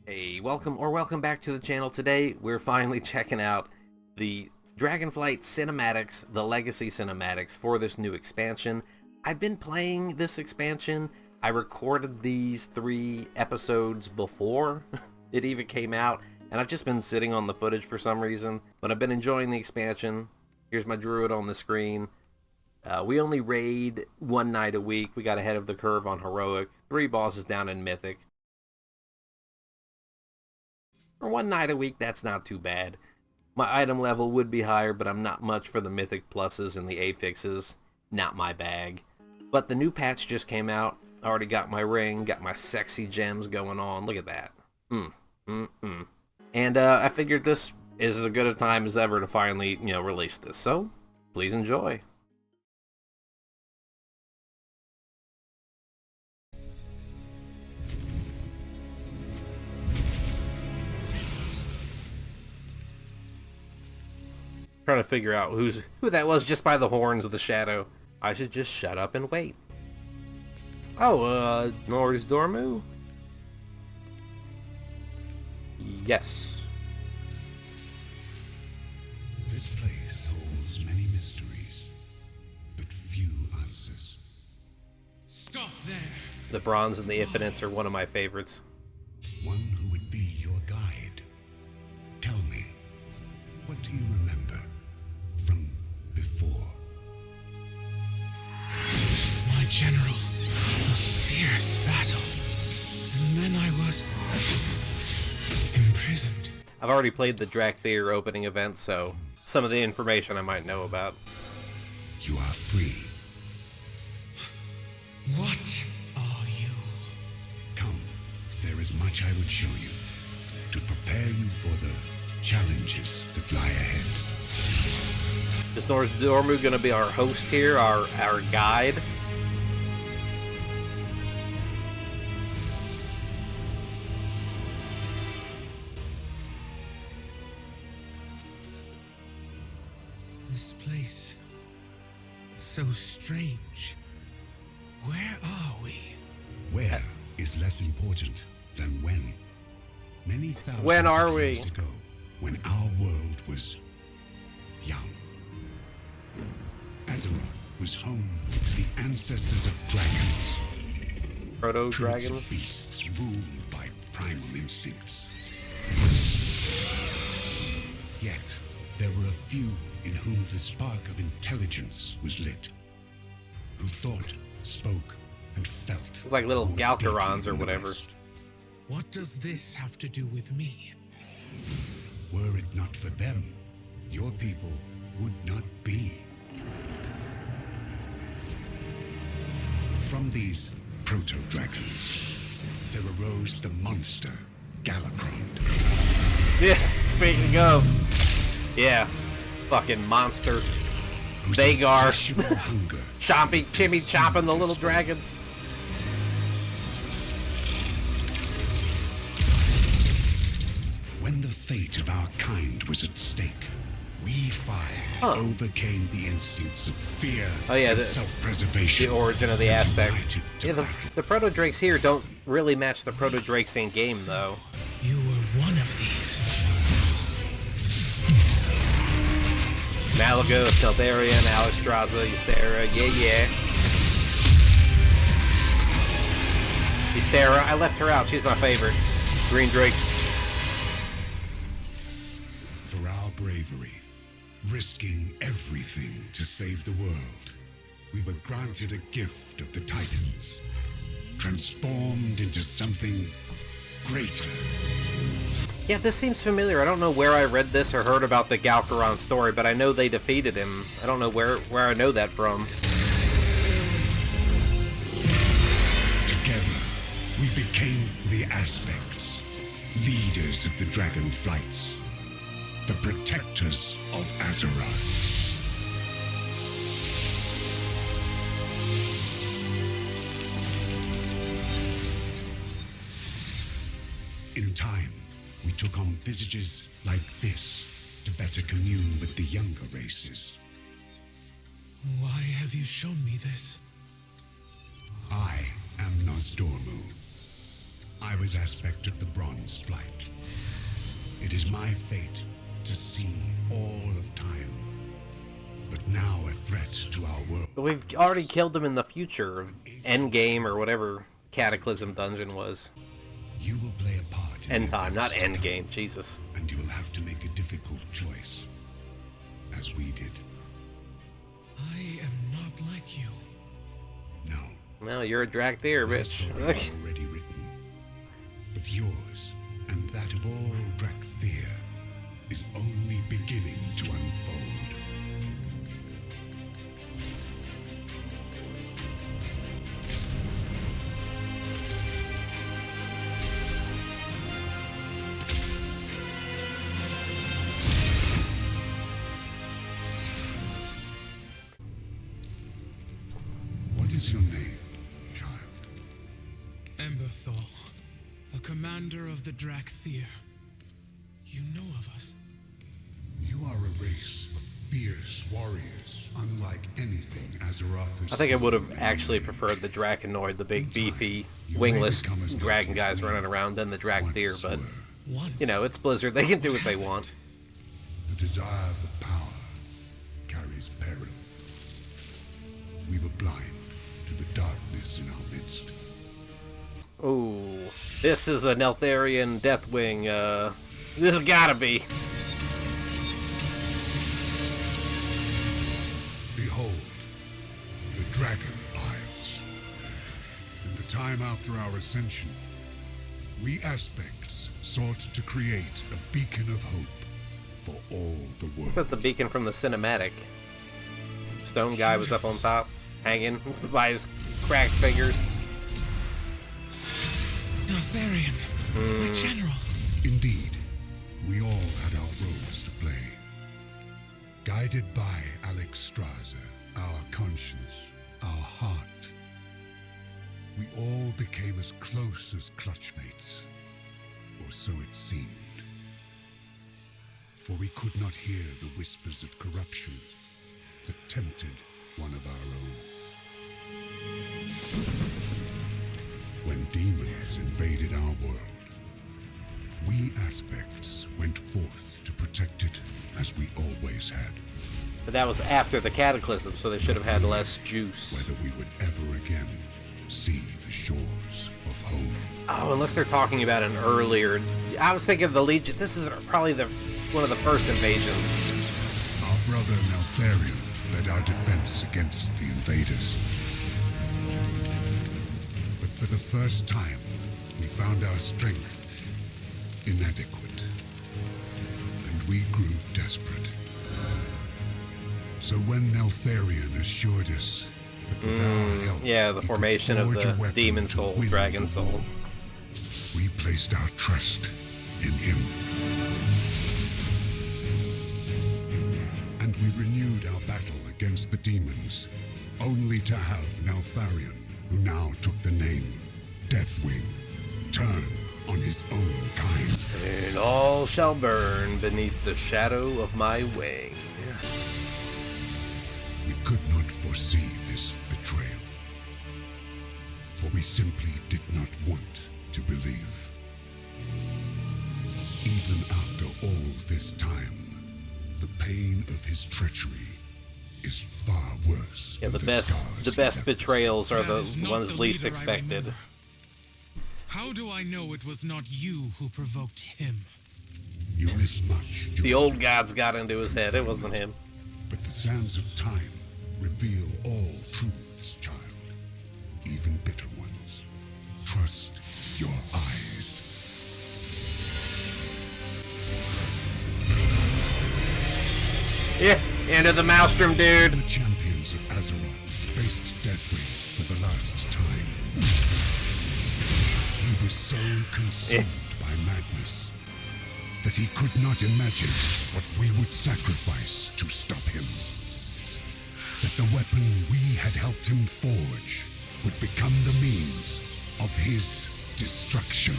Hey, welcome back to the channel. Today we're finally checking out the Dragonflight cinematics, the Legacy cinematics for this new expansion. I've been playing this expansion. I recorded these 3 episodes before it even came out, and I've just been sitting on the footage for some reason, but I've been enjoying the expansion. Here's my druid on the screen. We only raid 1 night a week. We got ahead of the curve on heroic, 3 bosses down in mythic. For 1 night a week, that's not too bad. My item level would be higher, but I'm not much for the mythic pluses and the affixes. Not my bag. But the new patch just came out. I already got my ring, got my sexy gems going on. Look at that. And I figured this is as good a time as ever to finally, release this. So, please enjoy. Trying to figure out who that was just by the horns of the shadow. I should just shut up and wait. Oh, Nor's Dormu? Yes. This place holds many mysteries, but few answers. Stop there! The Bronze and the Infinites are one of my favorites. One who would be your guide. Tell me, what do you remember from before? My general, a fierce battle, and then I was imprisoned. I've already played the Drakthir opening event, so some of the information I might know about. You are free. What are you? Come, there is much I would show you to prepare you for the challenges that lie ahead. Is Nor's Dormu gonna be our host here, our guide? This place, so strange. Where are we? Where is less important than when. Many thousands When are of we? years ago, when our world was young. Azeroth was home to the ancestors of dragons. Proto-dragon? Primitive beasts ruled by primal instincts. Yet, there were a few in whom the spark of intelligence was lit. Who thought, spoke, and felt. Like little more Galcarons deeply or than the whatever. rest. What does this have to do with me? Were it not for them, your people would not be. From these proto-dragons, there arose the monster, Galacron. Yes, speaking of. Yeah, fucking monster. Whose Vagar. insatiable hunger Chimmy chopping the consumed little this dragons. When the fate of our kind was at stake, we 5 overcame the instincts of fear Oh, yeah, and the self-preservation. origin of the and aspects. united to Yeah, battle. the Proto-Drakes here don't really match the Proto-Drakes in game, though. You were one of these. Malagos, Daldarian, Alexstrasza, Ysera, yeah. Ysera, I left her out, she's my favorite. Green Drakes. For our bravery, risking everything to save the world, we were granted a gift of the Titans, transformed into something greater. Yeah, this seems familiar. I don't know where I read this or heard about the Galcaron story, but I know they defeated him. I don't know where I know that from. Together, we became the Aspects, leaders of the Dragonflights, the protectors of Azeroth. In time, we took on visages like this to better commune with the younger races. Why have you shown me this? I am Nosdormu, I was aspect of the Bronze Flight. It is my fate to see all of time, but now a threat to our world. But we've already killed him in the future of Endgame or whatever Cataclysm dungeon was. You will play a part in End the time, not events to Endgame. come, Jesus. and you will have to make a difficult choice, as we did. I am not like you. No. Well, you're a Drakthir, My bitch. story is already written, but yours and that of all Drakthir is only beginning to unfold. What is your name, child? Emberthal, a commander of the Drakthir. You know of us? You are a race of fierce warriors, unlike anything Azeroth has I think I seen would have in actually years. preferred the Drakenoid, the big, In time, beefy, you may wingless become as dragon lucky as guys we running around than the Drakthir, once but, were. Once. you know, it's Blizzard. They can do what they want. The desire for power carries peril. We were blind to the darkness in our midst. Ooh, this is a Neltharion Deathwing, this has gotta be. Behold, the Dragon Isles. In the time after our ascension, we aspects sought to create a beacon of hope for all the world. That's the beacon from the cinematic. Stone guy was up on top, hanging by his cracked fingers. Neltharion, my general. Indeed, we all had our roles to play. Guided by Alex Strasser, our conscience, our heart, we all became as close as clutchmates, or so it seemed. For we could not hear the whispers of corruption that tempted one of our own. When demons invaded our world, we aspects went forth to protect it as we always had. But that was after the Cataclysm, so they should have had less juice. Whether we would ever again see the shores of home. Oh, unless they're talking about an earlier... I was thinking of the Legion. This is probably one of the first invasions. Our brother Neltharion led our defense against the invaders. But for the first time, we found our strength inadequate. And we grew desperate. So when Neltharion assured us that with our help, Yeah, the he could formation of forge a the weapon Demon to Soul, win Dragon the Soul. war, we placed our trust in him. And we renewed our battle against the demons, only to have Neltharion, who now took the name Deathwing, turn on his own kind. And all shall burn beneath the shadow of my wing. We could not foresee this betrayal, for we simply did not want to believe. Even after all this time, the pain of his treachery is far worse. Yeah, than the best scars he left us. betrayals are That the is not ones the least leader I expected. remember. How do I know it was not you who provoked him? You missed much. The George. old gods got into his head. It wasn't him. But the sands of time reveal all truths, child, even bitter ones. Trust your eyes. Yeah, into the Maelstrom, dude. The champions of Azeroth faced Deathwing for the last time. He was so consumed by madness that he could not imagine what we would sacrifice to stop him. That the weapon we had helped him forge would become the means of his destruction.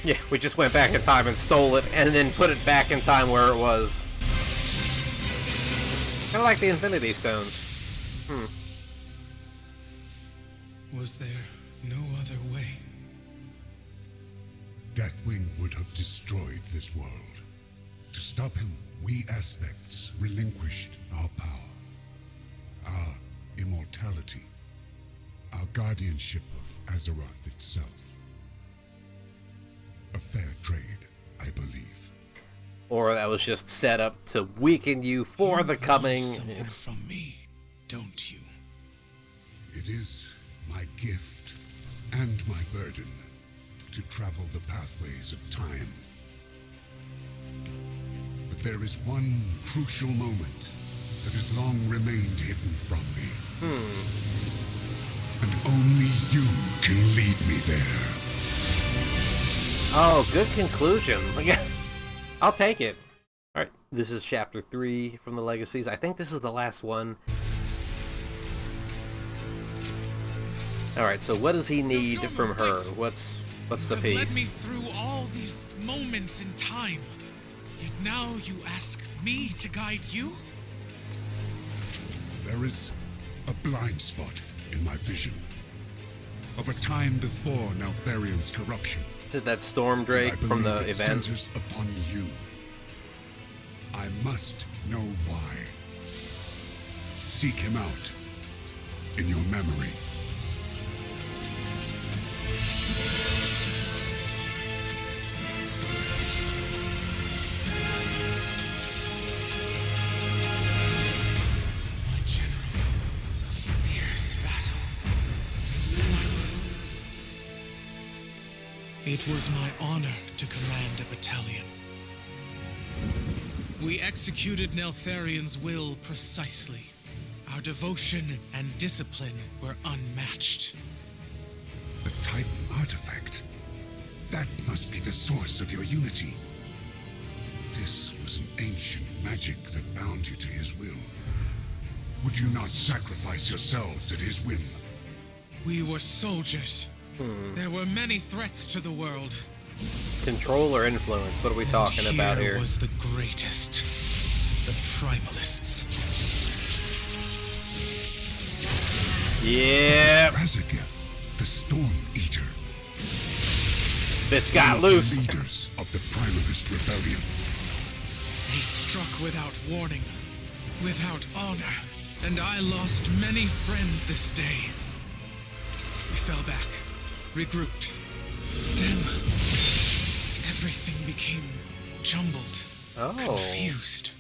Yeah, we just went back in time and stole it, and then put it back in time where it was. Kind of like the Infinity Stones. Was there no other way? Deathwing would have destroyed this world. To stop him, we aspects relinquished our power, our immortality, our guardianship of Azeroth itself. A fair trade, I believe. Or that was just set up to weaken you for the coming. Something from me, don't you? It is my gift and my burden to travel the pathways of time. But there is one crucial moment that has long remained hidden from me. And only you can lead me there. Oh, good conclusion. I'll take it. Alright, this is chapter 3 from the Legacies. I think this is the last one. Alright, so what does he need from her? What's the piece? You have led me through all these moments in time. Yet now you ask me to guide you? There is a blind spot in my vision of a time before Neltharion's corruption. Is it that Storm Drake from the it event? Centers upon you. I must know why. Seek him out in your memory. My general, a fierce battle. And then It was my honor to command a battalion. We executed Neltharion's will precisely. Our devotion and discipline were unmatched. The Titan artifact. That must be the source of your unity. This was an ancient magic that bound you to his will. Would you not sacrifice yourselves at his whim? We were soldiers. There were many threats to the world. Control or influence? What are we talking about here? Was the greatest. The Primalists. Yeah. Razageth, the Storm Eater. Bitch got one of loose. the leaders of the Primalist Rebellion. He struck without warning, without honor, and I lost many friends this day. We fell back, regrouped. Then, everything became jumbled, confused.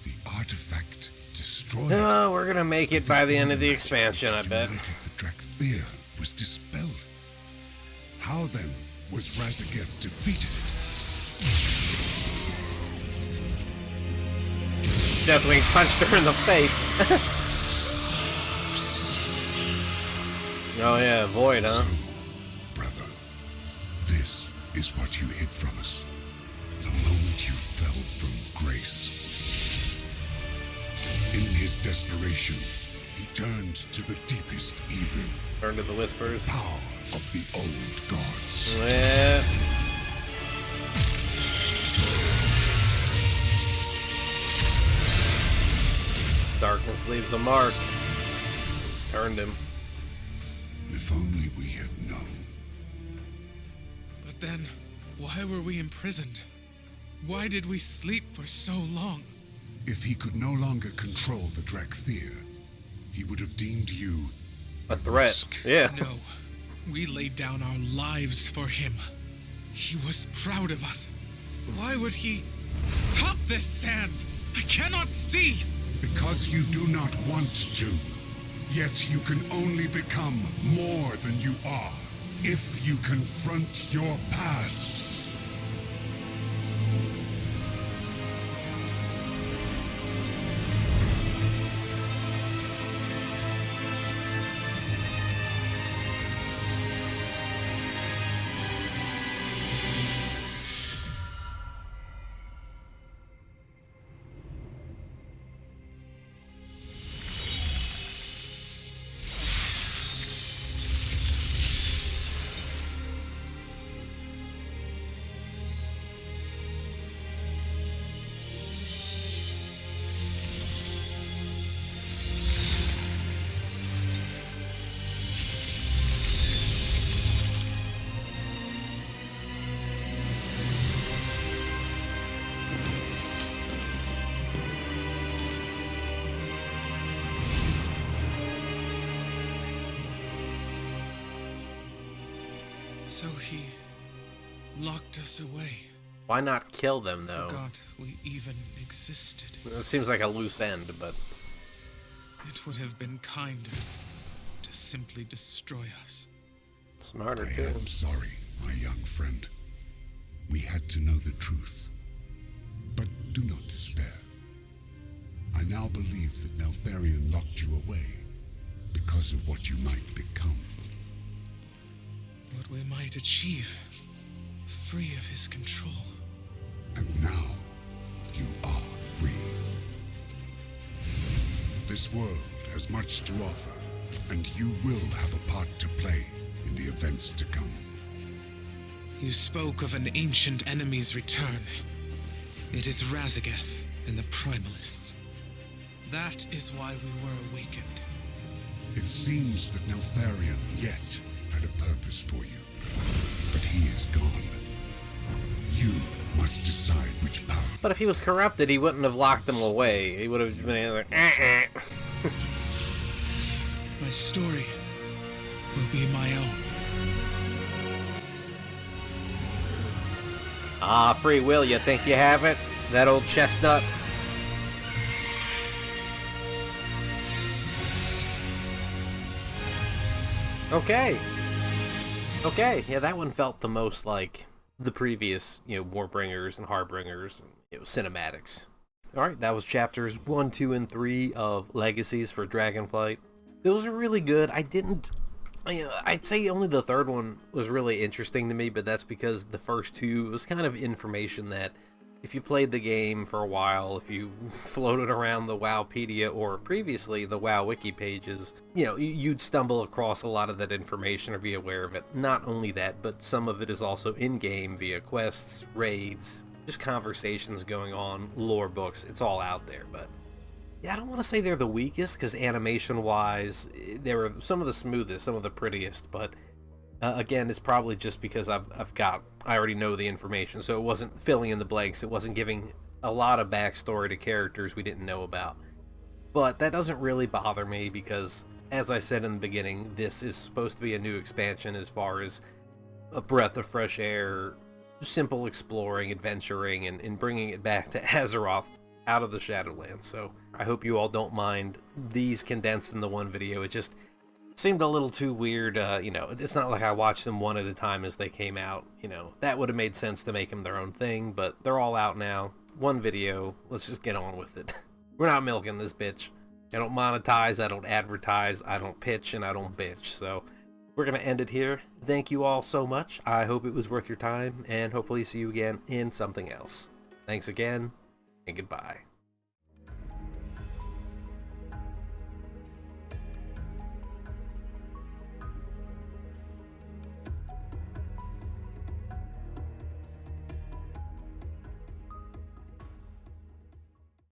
The artifact destroyed. Oh, we're gonna make it by the end of the expansion, I bet. The Drakthir was dispelled. How then was Razageth defeated? Deathwing punched her in the face. Oh yeah, Void, huh? So, brother, this is what you hid from us. The moment you fell from grace. In his desperation, he turned to the deepest evil. Turned to the Whispers. Power of the old gods. Yeah. Darkness leaves a mark. Turned him. If only we had known. But then, why were we imprisoned? Why did we sleep for so long? If he could no longer control the Drakthir, he would have deemed you A threat. risk. Yeah. No, we laid down our lives for him. He was proud of us. Why would he stop this sand? I cannot see! Because you do not want to. Yet you can only become more than you are if you confront your past. So he locked us away. Why not kill them, though? Forgot we even existed. It seems like a loose end, but... It would have been kinder to simply destroy us. Smarter, I too. am sorry, my young friend. We had to know the truth. But do not despair. I now believe that Neltharion locked you away because of what you might become. What we might achieve, free of his control. And now, you are free. This world has much to offer, and you will have a part to play in the events to come. You spoke of an ancient enemy's return. It is Razagath and the Primalists. That is why we were awakened. It seems that Neltharion yet had a purpose for you, but he is gone. You must decide which path. But if he was corrupted, he wouldn't have locked them away. He would have been like, My story will be my own. Ah, free will, you think you have it? That old chestnut? Okay. Okay, yeah, that one felt the most like the previous, Warbringers and Harbringers, and, cinematics. Alright, that was chapters 1, 2, and 3 of Legacies for Dragonflight. Those are really good. I'd say only the third one was really interesting to me, but that's because the first two was kind of information that if you played the game for a while, if you floated around the Wowpedia or previously the WoW wiki pages, you'd stumble across a lot of that information or be aware of it. Not only that, but some of it is also in-game via quests, raids, just conversations going on, lore books. It's all out there, but yeah, I don't want to say they're the weakest, because animation-wise, they were some of the smoothest, some of the prettiest, but again, it's probably just because I already know the information, so it wasn't filling in the blanks, it wasn't giving a lot of backstory to characters we didn't know about. But that doesn't really bother me, because, as I said in the beginning, this is supposed to be a new expansion as far as a breath of fresh air, simple exploring, adventuring, and bringing it back to Azeroth out of the Shadowlands. So I hope you all don't mind these condensed in the one video. It just seemed a little too weird. It's not like I watched them one at a time as they came out. That would have made sense to make them their own thing, but they're all out now. One video. Let's just get on with it. We're not milking this bitch. I don't monetize, I don't advertise, I don't pitch, and I don't bitch. So we're going to end it here. Thank you all so much. I hope it was worth your time, and hopefully see you again in something else. Thanks again, and goodbye.